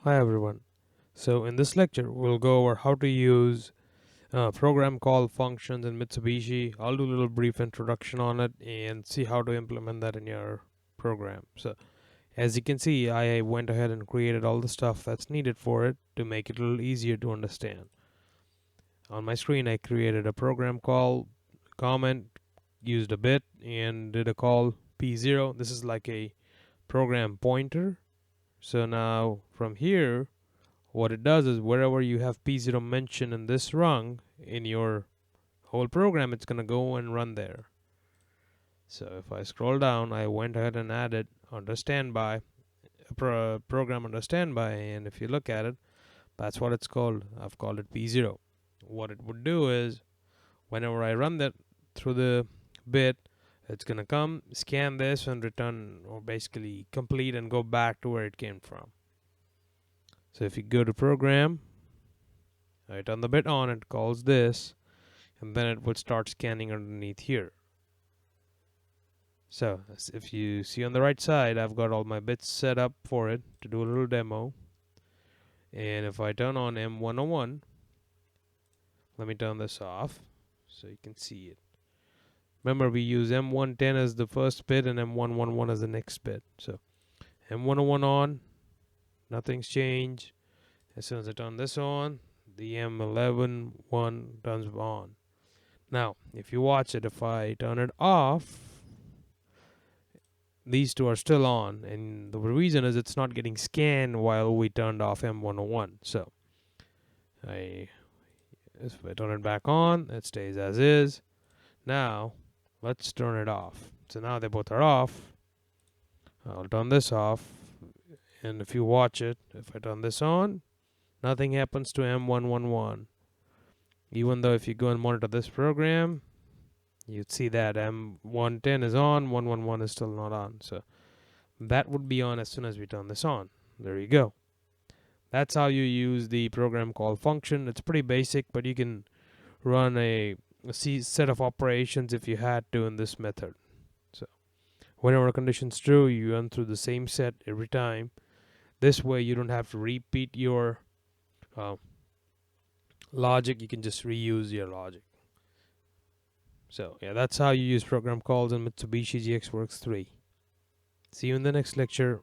Hi everyone. So in this lecture, we'll go over how to use program call functions in Mitsubishi. I'll do a little brief introduction on it and see how to implement that in your program. So as you can see, I went ahead and created all the stuff that's needed for it to make it a little easier to understand. On my screen, I created a program call comment, used a bit, and did a call P0. This is like a program pointer. So now from here, what it does is wherever you have P0 mentioned in this rung in your whole program, it's going to go and run there. So if I scroll down, I went ahead and added under standby, program under standby, and if you look at it, that's what it's called. I've called it P0. What it would do is whenever I run that through the bit, it's going to come, scan this, and return, or basically complete and go back to where it came from. So if you go to program, I turn the bit on, it calls this, and then it would start scanning underneath here. So if you see on the right side, I've got all my bits set up for it to do a little demo. And if I turn on M101, let me turn this off so you can see it. Remember, we use M110 as the first bit and M111 as the next bit. So M101 on, nothing's changed. As soon as I turn this on, the M11 one turns on. Now, if you watch it, if I turn it off, these two are still on, and the reason is it's not getting scanned while we turned off M101. So if I turn it back on, it stays as is. Now let's turn it off. So now they both are off. I'll turn this off, and if you watch it, if I turn this on, nothing happens to M111. Even though if you go and monitor this program, you'd see that M110 is on, 111 is still not on. So that would be on as soon as we turn this on. There you go. That's how you use the program call function. It's pretty basic, but you can run a set of operations if you had to in this method. So whenever a condition's true, you run through the same set every time. This way you don't have to repeat your uh, logic. You can just reuse your logic. So yeah, that's how you use program calls in Mitsubishi GX Works 3. See you in the next lecture.